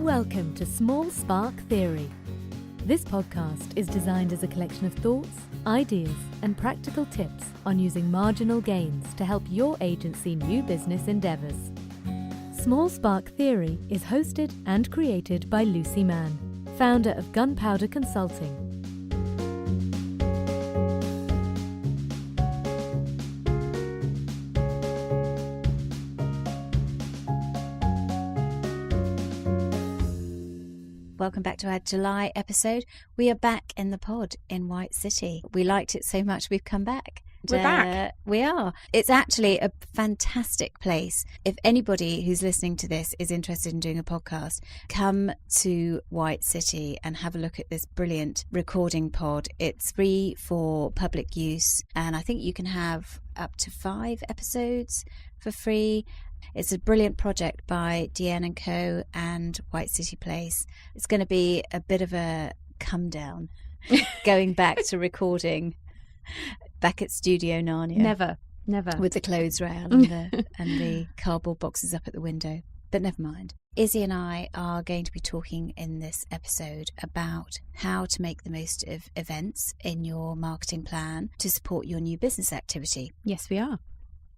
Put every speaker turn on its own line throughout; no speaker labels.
Welcome to Small Spark Theory. This podcast is designed as a collection of thoughts, ideas, and practical tips on using marginal gains to help your agency new business endeavours. Small Spark Theory is hosted and created by Lucy Mann, founder of Gunpowder Consulting.
Welcome back to our July episode. We are back in the pod in White City. We liked it so much we've come back.
We're back.
We are. It's actually a fantastic place. If anybody who's listening to this is interested in doing a podcast, come to White City and have a look at this brilliant recording pod. It's free for public use, and I think you can have up to 5 episodes for free. It's a brilliant project by Deanne & Co. and White City Place. It's going to be a bit of a come down going back to recording back at Studio Narnia.
Never.
With the clothes rail and the cardboard boxes up at the window. But never mind. Izzy and I are going to be talking in this episode about how to make the most of events in your marketing plan to support your new business activity.
Yes, we are.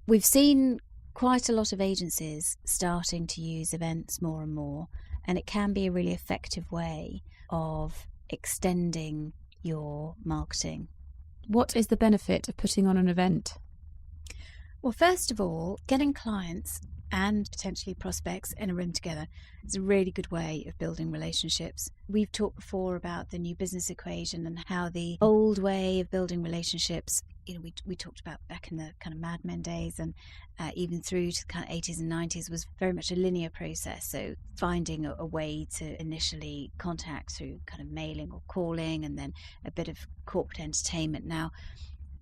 We've seen quite a lot of agencies starting to use events more and more, and it can be a really effective way of extending your marketing.
What is the benefit of putting on an event?
Well, first of all, getting clients and potentially prospects in a room together is a really good way of building relationships. We've talked before about the new business equation and how the old way of building relationships, we talked about back in the kind of Mad Men days and even through to the kind of 80s and 90s was very much a linear process. So finding a way to initially contact through kind of mailing or calling, and then a bit of corporate entertainment. Now,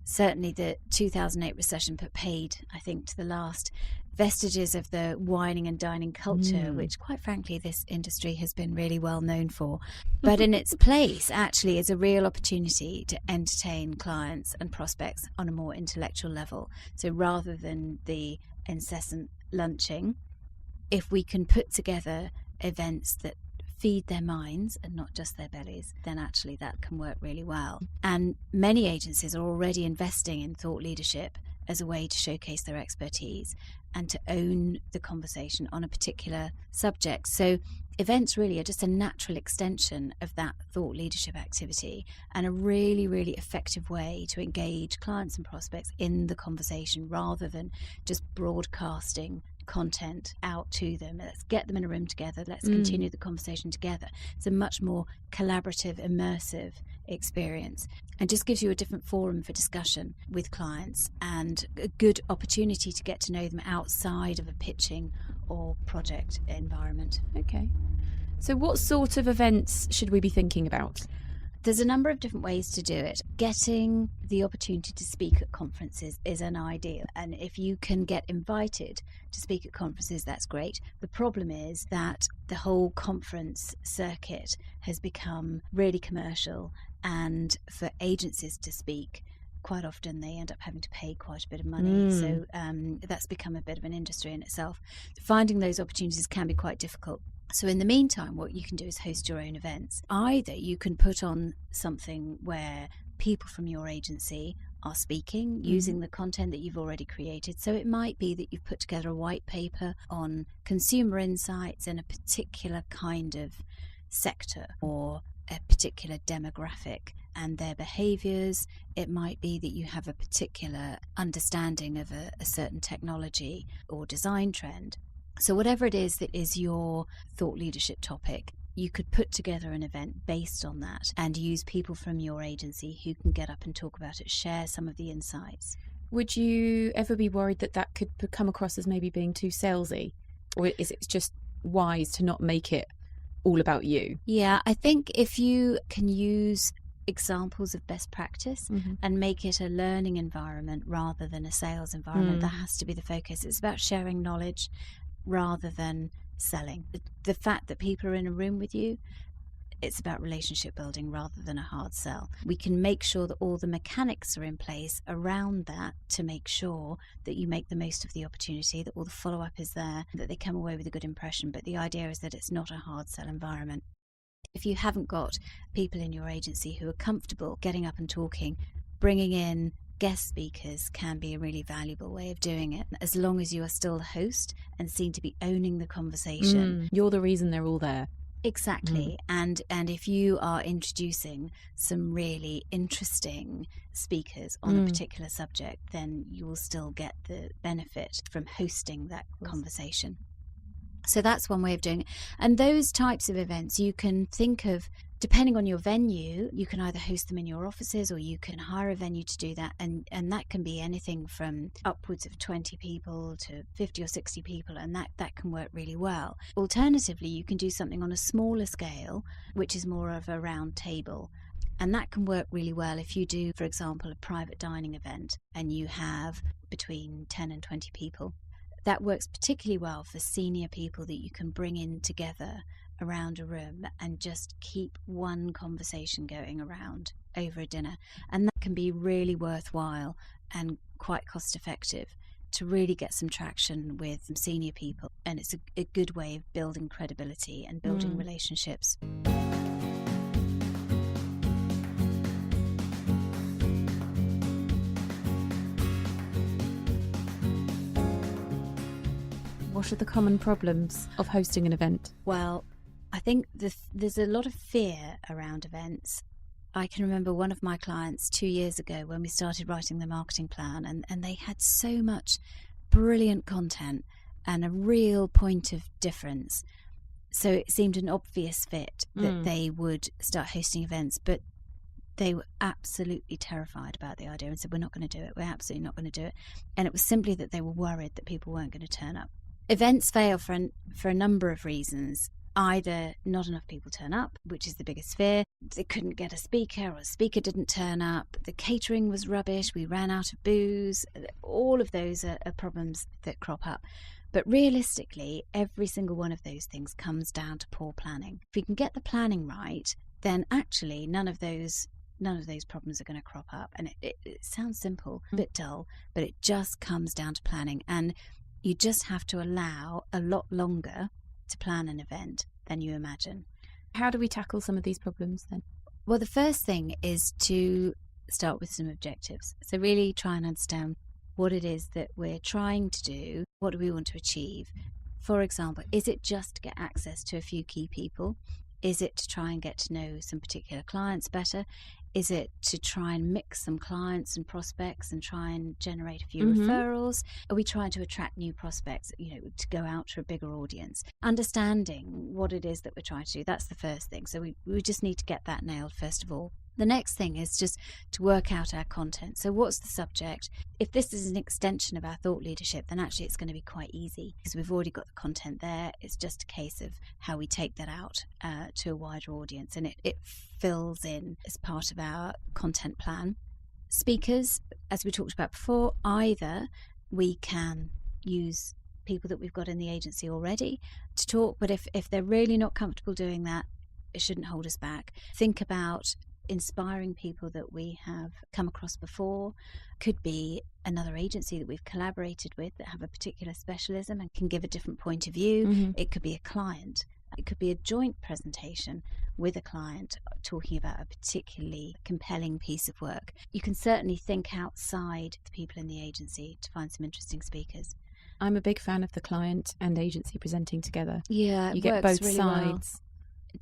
certainly the 2008 recession put paid, I think, to the last vestiges of the wining and dining culture, which quite frankly this industry has been really well known for. But in its place actually is a real opportunity to entertain clients and prospects on a more intellectual level. So rather than the incessant lunching, if we can put together events that feed their minds and not just their bellies, then actually that can work really well. And many agencies are already investing in thought leadership as a way to showcase their expertise and to own the conversation on a particular subject. So events really are just a natural extension of that thought leadership activity, and a really, really effective way to engage clients and prospects in the conversation rather than just broadcasting content out to them. Let's get them in a room together. Let's continue the conversation together. It's a much more collaborative, immersive experience, and just gives you a different forum for discussion with clients and a good opportunity to get to know them outside of a pitching or project environment.
Okay. So what sort of events should we be thinking about?
There's a number of different ways to do it. Getting the opportunity to speak at conferences is an ideal. And if you can get invited to speak at conferences, that's great. The problem is that the whole conference circuit has become really commercial. And for agencies to speak, quite often they end up having to pay quite a bit of money. So that's become a bit of an industry in itself. Finding those opportunities can be quite difficult. So in the meantime, what you can do is host your own events. Either you can put on something where people from your agency are speaking using the content that you've already created. So it might be that you've put together a white paper on consumer insights in a particular kind of sector or a particular demographic and their behaviours. It might be that you have a particular understanding of a certain technology or design trend. So whatever it is that is your thought leadership topic, you could put together an event based on that and use people from your agency who can get up and talk about it, share some of the insights.
Would you ever be worried that could come across as maybe being too salesy? Or is it just wise to not make it all about you?
Yeah, I think if you can use examples of best practice and make it a learning environment rather than a sales environment, that has to be the focus. It's about sharing knowledge rather than selling. The fact that people are in a room with you It's about relationship building rather than a hard sell. We can make sure that all the mechanics are in place around that to make sure that you make the most of the opportunity, that all the follow-up is there, that they come away with a good impression. But the idea is that it's not a hard sell environment. If you haven't got people in your agency who are comfortable getting up and talking, bringing in guest speakers can be a really valuable way of doing it, as long as you are still the host and seem to be owning the conversation.
You're the reason they're all there.
Exactly. And if you are introducing some really interesting speakers on a particular subject, then you will still get the benefit from hosting that conversation. So that's one way of doing it. And those types of events you can think of, depending on your venue, you can either host them in your offices or you can hire a venue to do that. And that can be anything from upwards of 20 people to 50 or 60 people, and that can work really well. Alternatively, you can do something on a smaller scale, which is more of a round table. And that can work really well if you do, for example, a private dining event and you have between 10 and 20 people. That works particularly well for senior people that you can bring in together around a room and just keep one conversation going around over a dinner. And that can be really worthwhile and quite cost effective to really get some traction with some senior people. And it's a good way of building credibility and building relationships.
What are the common problems of hosting an event?
Well, I think there's a lot of fear around events. I can remember one of my clients 2 years ago when we started writing the marketing plan, and they had so much brilliant content and a real point of difference. So it seemed an obvious fit that they would start hosting events, but they were absolutely terrified about the idea and said, we're not going to do it. We're absolutely not going to do it. And it was simply that they were worried that people weren't going to turn up. Events fail for a number of reasons. Either not enough people turn up, which is the biggest fear. They couldn't get a speaker, or a speaker didn't turn up. The catering was rubbish. We ran out of booze. All of those are problems that crop up. But realistically, every single one of those things comes down to poor planning. If you can get the planning right, then actually none of those problems are going to crop up. And it sounds simple, a bit dull, but it just comes down to planning. And you just have to allow a lot longer to plan an event than you imagine.
How do we tackle some of these problems then?
Well, the first thing is to start with some objectives. So really try and understand what it is that we're trying to do. What do we want to achieve? For example, is it just to get access to a few key people? Is it to try and get to know some particular clients better? Is it to try and mix some clients and prospects and try and generate a few referrals? Are we trying to attract new prospects, to go out to a bigger audience? Understanding what it is that we're trying to do, that's the first thing. So we just need to get that nailed first of all. The next thing is just to work out our content. So what's the subject? If this is an extension of our thought leadership, then actually it's going to be quite easy because we've already got the content there. It's just a case of how we take that out to a wider audience, and it fills in as part of our content plan. Speakers, as we talked about before, either we can use people that we've got in the agency already to talk, but if they're really not comfortable doing that, it shouldn't hold us back. Think about inspiring people that we have come across before. Could be another agency that we've collaborated with that have a particular specialism and can give a different point of view. It could be a client. It could be a joint presentation with a client talking about a particularly compelling piece of work. You can certainly think outside the people in the agency to find some interesting speakers.
I'm a big fan of the client and agency presenting together.
Yeah,
you get both
really
sides.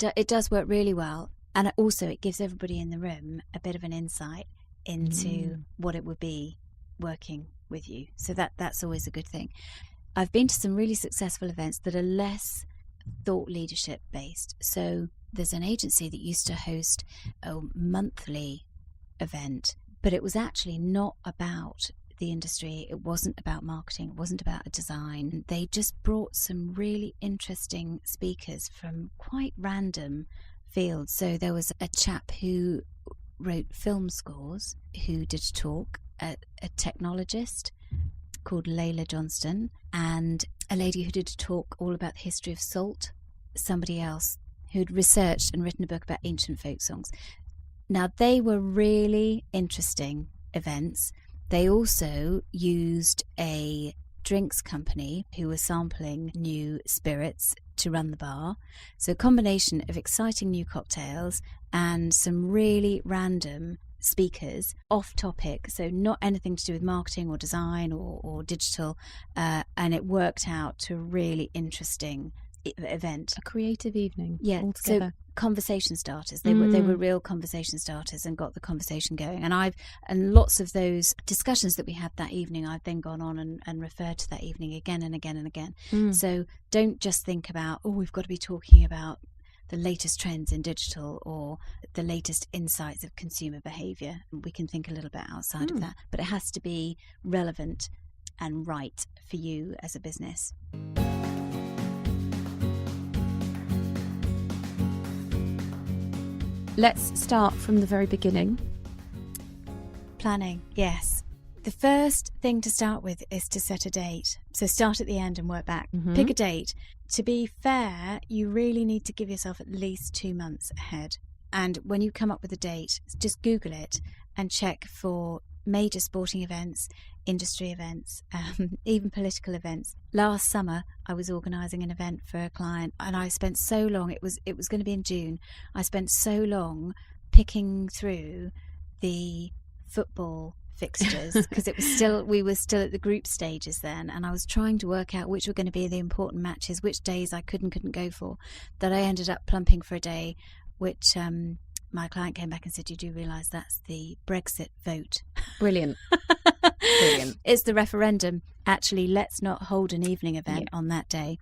Well. It does work really well. And also it gives everybody in the room a bit of an insight into what it would be working with you. So that's always a good thing. I've been to some really successful events that are less thought leadership based. So there's an agency that used to host a monthly event, but it was actually not about the industry. It wasn't about marketing. It wasn't about a design. They just brought some really interesting speakers from quite random fields. So there was a chap who wrote film scores who did a talk, a technologist called Layla Johnston, and a lady who did a talk all about the history of salt. Somebody else who'd researched and written a book about ancient folk songs. Now, they were really interesting events. They also used a drinks company who were sampling new spirits to run the bar. So a combination of exciting new cocktails and some really random speakers off topic, so not anything to do with marketing or design or digital, and it worked out to a really interesting event.
A creative evening.
Yeah,
altogether.
so conversation starters. They were real conversation starters and got the conversation going. And lots of those discussions that we had that evening, I've then gone on and referred to that evening again and again and again. So don't just think about, we've got to be talking about the latest trends in digital or the latest insights of consumer behaviour. We can think a little bit outside of that, but it has to be relevant and right for you as a business.
Let's start from the very beginning.
Planning, yes. The first thing to start with is to set a date. So start at the end and work back. Pick a date. To be fair, you really need to give yourself at least 2 months ahead. And when you come up with a date, just Google it and check for major sporting events, industry events, even political events. Last summer, I was organising an event for a client, and I spent so long. It was going to be in June. I spent so long picking through the football fixtures because we were still at the group stages then, and I was trying to work out which were going to be the important matches, which days I couldn't go for. That I ended up plumping for a day, which my client came back and said, "You do realise that's the Brexit vote?"
Brilliant. Brilliant.
It's the referendum. Actually, let's not hold an evening event on that day.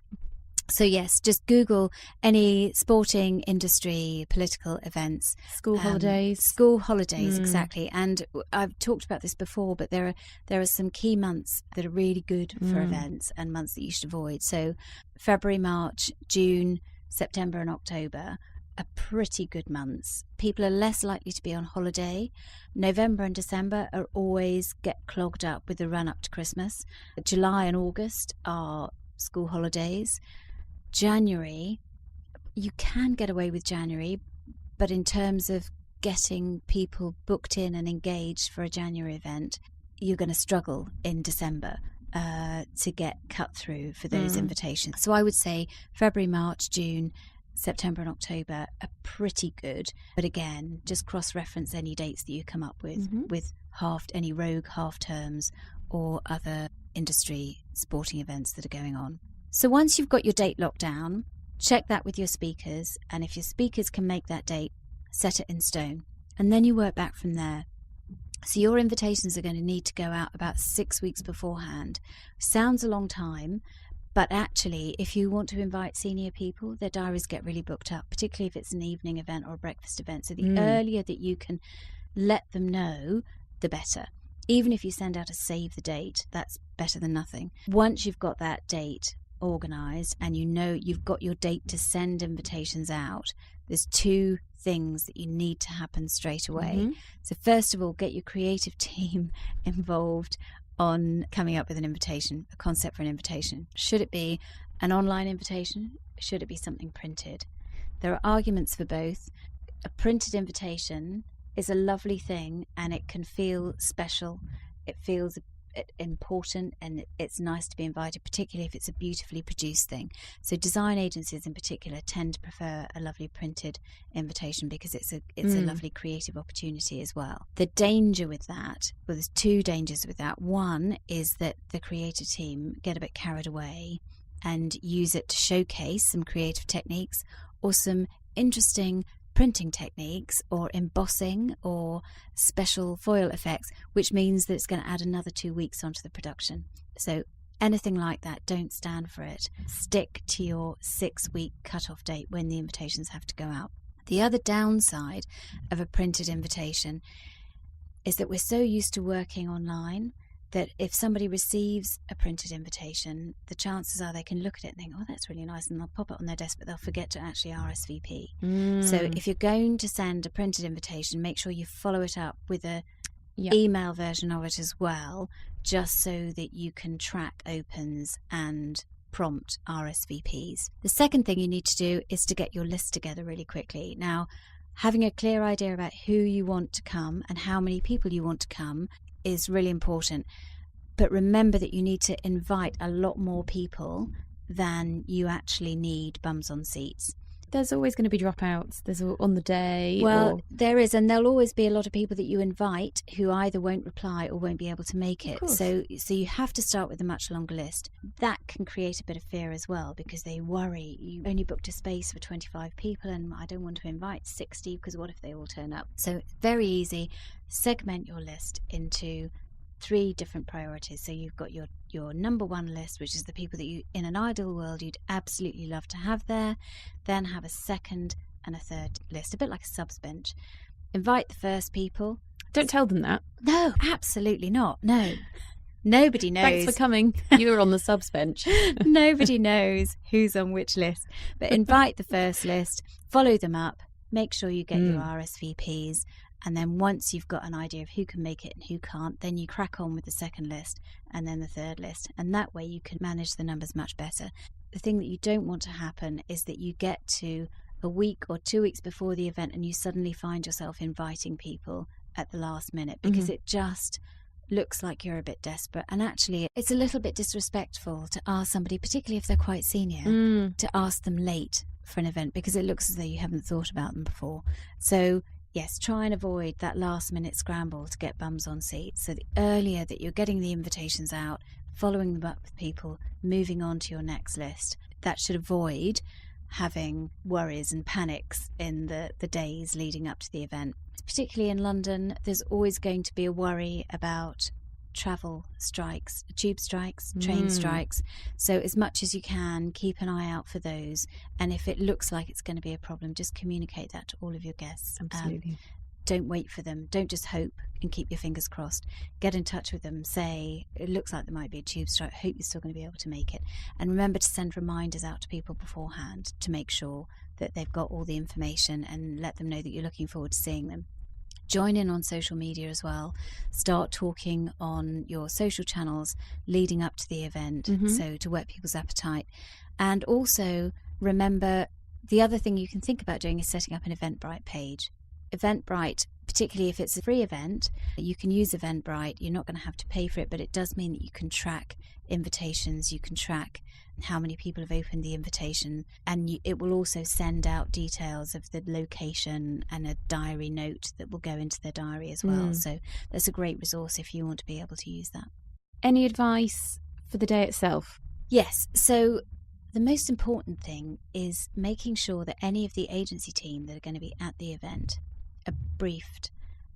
So yes, just Google any sporting, industry, political events.
School holidays.
School holidays, exactly. And I've talked about this before, but there are some key months that are really good for events and months that you should avoid. So February, March, June, September and October are pretty good months. People are less likely to be on holiday. November and December are always get clogged up with the run up to Christmas. July and August are school holidays. January, you can get away with January, but in terms of getting people booked in and engaged for a January event, you're going to struggle in December to get cut through for those invitations. So I would say February, March, June, September and October are pretty good, but again, just cross-reference any dates that you come up with any rogue half terms or other industry sporting events that are going on. So once you've got your date locked down, check that with your speakers, and if your speakers can make that date, set it in stone, and then you work back from there. So your invitations are going to need to go out about 6 weeks beforehand. Sounds a long time, but actually, if you want to invite senior people, their diaries get really booked up, particularly if it's an evening event or a breakfast event. So the earlier that you can let them know, the better. Even if you send out a save the date, that's better than nothing. Once you've got that date organised and you know you've got your date to send invitations out, there's 2 things that you need to happen straight away. So first of all, get your creative team involved on coming up with an invitation, a concept for an invitation. Should it be an online invitation? Should it be something printed? There are arguments for both. A printed invitation is a lovely thing and it can feel special. It feels important and it's nice to be invited, particularly if it's a beautifully produced thing. So design agencies in particular tend to prefer a lovely printed invitation because it's a lovely creative opportunity as well. The danger with that, well, there's 2 dangers with that. One is that the creative team get a bit carried away and use it to showcase some creative techniques or some interesting printing techniques or embossing or special foil effects, which means that it's going to add another 2 weeks onto the production. So anything like that, don't stand for it. Stick to your 6-week cut-off date when the invitations have to go out. The other downside of a printed invitation is that we're so used to working online that if somebody receives a printed invitation, the chances are they can look at it and think, oh, that's really nice, and they'll pop it on their desk, but they'll forget to actually RSVP. So if you're going to send a printed invitation, make sure you follow it up with a email version of it as well, just so that you can track opens and prompt RSVPs. The second thing you need to do is to get your list together really quickly. Now, having a clear idea about who you want to come and how many people you want to come is really important. But remember that you need to invite a lot more people than you actually need bums on seats.
There's always going to be dropouts. There's on the day.
Well, there is, and there'll always be a lot of people that you invite who either won't reply or won't be able to make it. So you have to start with a much longer list. That can create a bit of fear as well, because they worry you only booked a space for 25 people and I don't want to invite 60 because what if they all turn up? So very easy. Segment your list into 3 different priorities. So you've got your number 1 list, which is the people that you, in an ideal world, you'd absolutely love to have there. Then have a second and a third list, a bit like a subs bench. Invite the first people.
Don't tell them that.
No, absolutely not. No. Nobody knows.
Thanks for coming. You were on the subs bench.
Nobody knows who's on which list. But invite the first list, follow them up, make sure you get your RSVPs. And then once you've got an idea of who can make it and who can't, then you crack on with the second list and then the third list. And that way you can manage the numbers much better. The thing that you don't want to happen is that you get to a week or 2 weeks before the event and you suddenly find yourself inviting people at the last minute, because it just looks like you're a bit desperate. And actually, it's a little bit disrespectful to ask somebody, particularly if they're quite senior, to ask them late for an event, because it looks as though you haven't thought about them before. So yes, try and avoid that last minute scramble to get bums on seats. So the earlier that you're getting the invitations out, following them up with people, moving on to your next list, that should avoid having worries and panics in the days leading up to the event. Particularly in London, there's always going to be a worry about travel strikes, tube strikes, train strikes. So as much as you can, keep an eye out for those. And if it looks like it's going to be a problem, just communicate that to all of your guests.
Absolutely.
Don't wait for them. Don't just hope and keep your fingers crossed. Get in touch with them. Say, it looks like there might be a tube strike. Hope you're still going to be able to make it. And remember to send reminders out to people beforehand to make sure that they've got all the information, and let them know that you're looking forward to seeing them. Join in on social media as well. Start talking on your social channels leading up to the event, so to whet people's appetite. And also remember, the other thing you can think about doing is setting up an Eventbrite page. Eventbrite, particularly if it's a free event, you can use Eventbrite. You're not going to have to pay for it, but it does mean that you can track invitations, you can track how many people have opened the invitation, and it will also send out details of the location and a diary note that will go into their diary as well. So that's a great resource if you want to be able to use that.
Any advice for the day itself?
Yes. So the most important thing is making sure that any of the agency team that are going to be at the event are briefed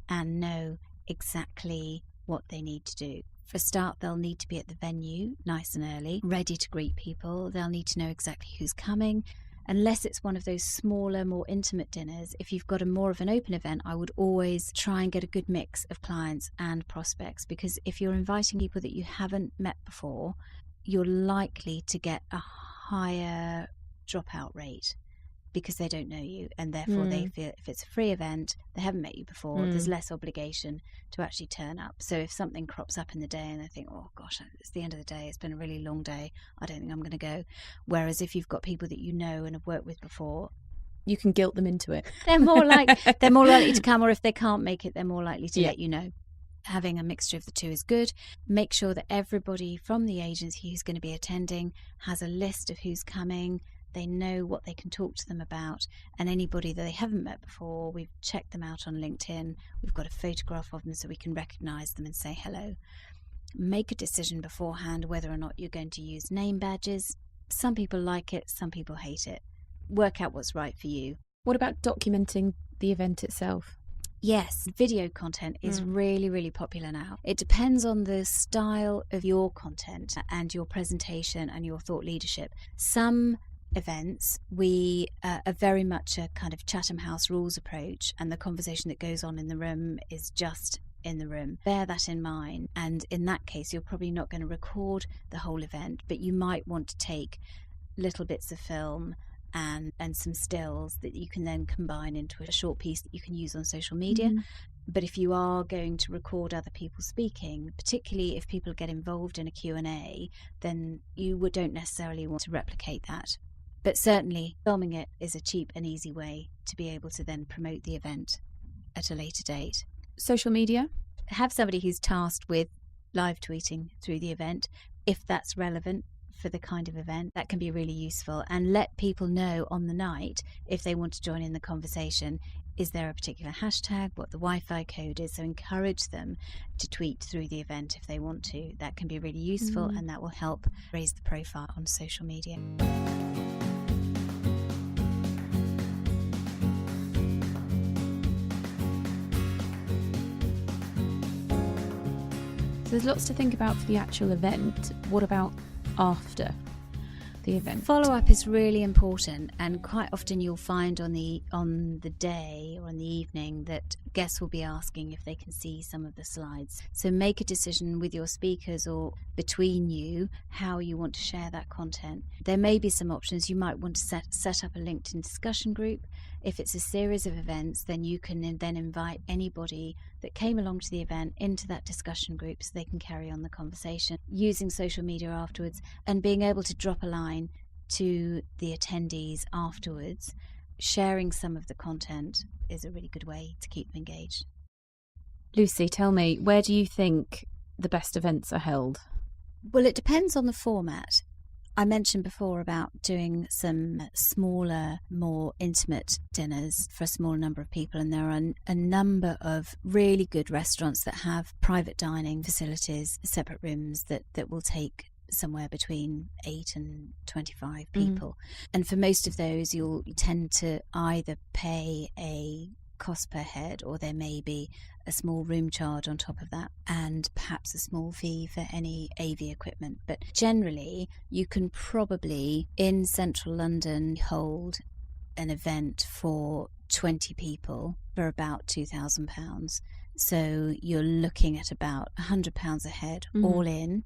and know exactly what they need to do. For a start, they'll need to be at the venue nice and early, ready to greet people. They'll need to know exactly who's coming. Unless it's one of those smaller, more intimate dinners, if you've got a more of an open event, I would always try and get a good mix of clients and prospects, because if you're inviting people that you haven't met before, you're likely to get a higher dropout rate, because they don't know you, and therefore they feel if it's a free event, they haven't met you before, there's less obligation to actually turn up. So if something crops up in the day and they think, oh gosh, it's the end of the day, it's been a really long day, I don't think I'm going to go. Whereas if you've got people that you know and have worked with before,
you can guilt them into it.
they're more likely to come, or if they can't make it, they're more likely to let you know. Having a mixture of the two is good. Make sure that everybody from the agency who's going to be attending has a list of who's coming. They know what they can talk to them about, and anybody that they haven't met before, we've checked them out on LinkedIn. We've got a photograph of them so we can recognise them and say hello. Make a decision beforehand whether or not you're going to use name badges. Some people like it, some people hate it. Work out what's right for you.
What about documenting the event itself?
Yes, video content is really, really popular now. It depends on the style of your content and your presentation and your thought leadership. Some events, we are very much a kind of Chatham House rules approach, and the conversation that goes on in the room is just in the room. Bear that in mind, and in that case you're probably not going to record the whole event, but you might want to take little bits of film and some stills that you can then combine into a short piece that you can use on social media. But if you are going to record other people speaking, particularly if people get involved in a Q&A, then you don't necessarily want to replicate that. But certainly filming it is a cheap and easy way to be able to then promote the event at a later date.
Social media?
Have somebody who's tasked with live tweeting through the event, if that's relevant for the kind of event. That can be really useful, and let people know on the night if they want to join in the conversation. Is there a particular hashtag, what the Wi-Fi code is? So encourage them to tweet through the event if they want to. That can be really useful, and that will help raise the profile on social media.
So there's lots to think about for the actual event. What about after the event?
Follow-up is really important, and quite often you'll find on the day or in the evening that guests will be asking if they can see some of the slides. So make a decision with your speakers or between you how you want to share that content. There may be some options. You might want to set up a LinkedIn discussion group. If it's a series of events, then you can then invite anybody that came along to the event into that discussion group so they can carry on the conversation. Using social media afterwards and being able to drop a line to the attendees afterwards, sharing some of the content is a really good way to keep them engaged.
Lucy, tell me, where do you think the best events are held?
Well, it depends on the format. I mentioned before about doing some smaller, more intimate dinners for a smaller number of people, and there are a number of really good restaurants that have private dining facilities, separate rooms that will take somewhere between 8 and 25 people. And for most of those, you'll tend to either pay a cost per head, or there may be a small room charge on top of that, and perhaps a small fee for any AV equipment. But generally, you can probably in central London hold an event for 20 people for about £2,000. So you're looking at about £100 a head all in,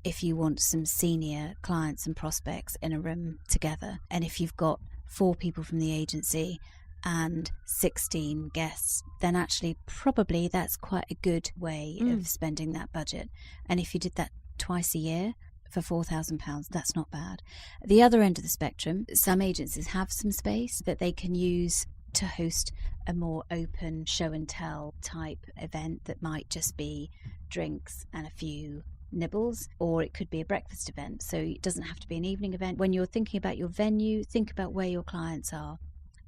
if you want some senior clients and prospects in a room together. And if you've got 4 people from the agency and 16 guests, then actually probably that's quite a good way of spending that budget. And if you did that twice a year for £4,000, that's not bad. At the other end of the spectrum, some agencies have some space that they can use to host a more open show and tell type event that might just be drinks and a few nibbles, or it could be a breakfast event. So it doesn't have to be an evening event. When you're thinking about your venue, think about where your clients are.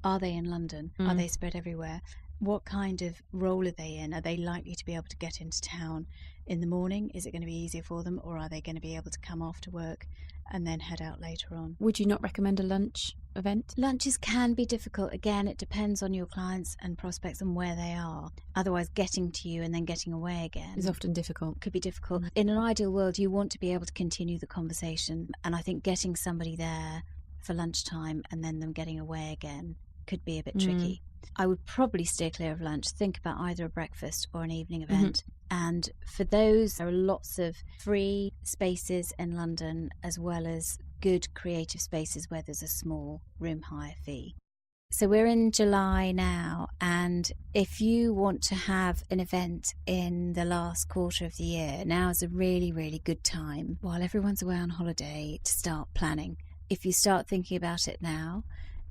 Are they in London? Are they spread everywhere? What kind of role are they in? Are they likely to be able to get into town in the morning? Is it going to be easier for them, or are they going to be able to come after work and then head out later on?
Would you not recommend a lunch event?
Lunches can be difficult. Again, it depends on your clients and prospects and where they are. Otherwise, getting to you and then getting away again
Is often difficult.
Could be difficult. In an ideal world, you want to be able to continue the conversation, and I think getting somebody there for lunchtime and then them getting away again could be a bit tricky. I would probably steer clear of lunch. Think about either a breakfast or an evening event. And for those, there are lots of free spaces in London, as well as good creative spaces where there's a small room hire fee. So we're in July now, and if you want to have an event in the last quarter of the year, now is a really, really good time while everyone's away on holiday to start planning. If you start thinking about it now,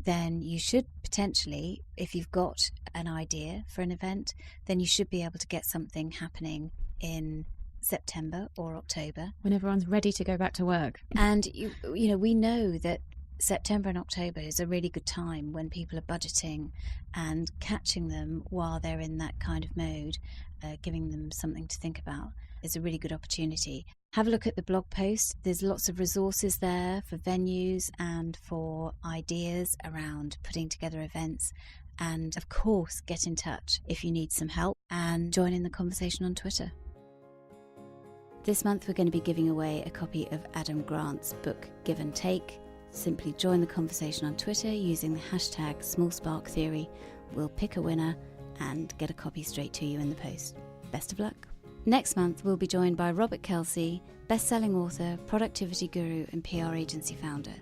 then you should potentially, if you've got an idea for an event, then you should be able to get something happening in September or October.
When everyone's ready to go back to work.
And, you know, we know that September and October is a really good time when people are budgeting, and catching them while they're in that kind of mode, giving them something to think about, is a really good opportunity. Have a look at the blog post. There's lots of resources there for venues and for ideas around putting together events. And of course, get in touch if you need some help, and join in the conversation on Twitter. This month we're going to be giving away a copy of Adam Grant's book, Give and Take. Simply join the conversation on Twitter using the hashtag #SmallSparkTheory. We'll pick a winner and get a copy straight to you in the post. Best of luck. Next month, we'll be joined by Robert Kelsey, best-selling author, productivity guru and PR agency founder.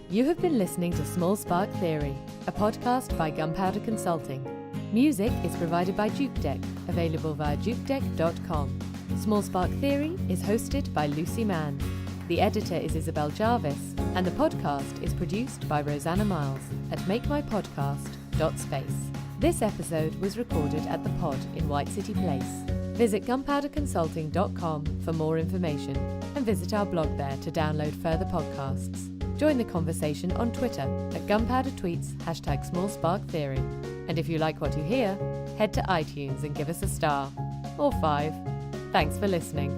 You have been listening to Small Spark Theory, a podcast by Gunpowder Consulting. Music is provided by JukeDeck, available via jukedeck.com. Small Spark Theory is hosted by Lucy Mann. The editor is Isabel Jarvis, and the podcast is produced by Rosanna Miles at makemypodcast.space. This episode was recorded at The Pod in White City Place. Visit gunpowderconsulting.com for more information and visit our blog there to download further podcasts. Join the conversation on Twitter at #GunpowderTweets #SmallSparkTheory. And if you like what you hear, head to iTunes and give us a star. Or 5. Thanks for listening.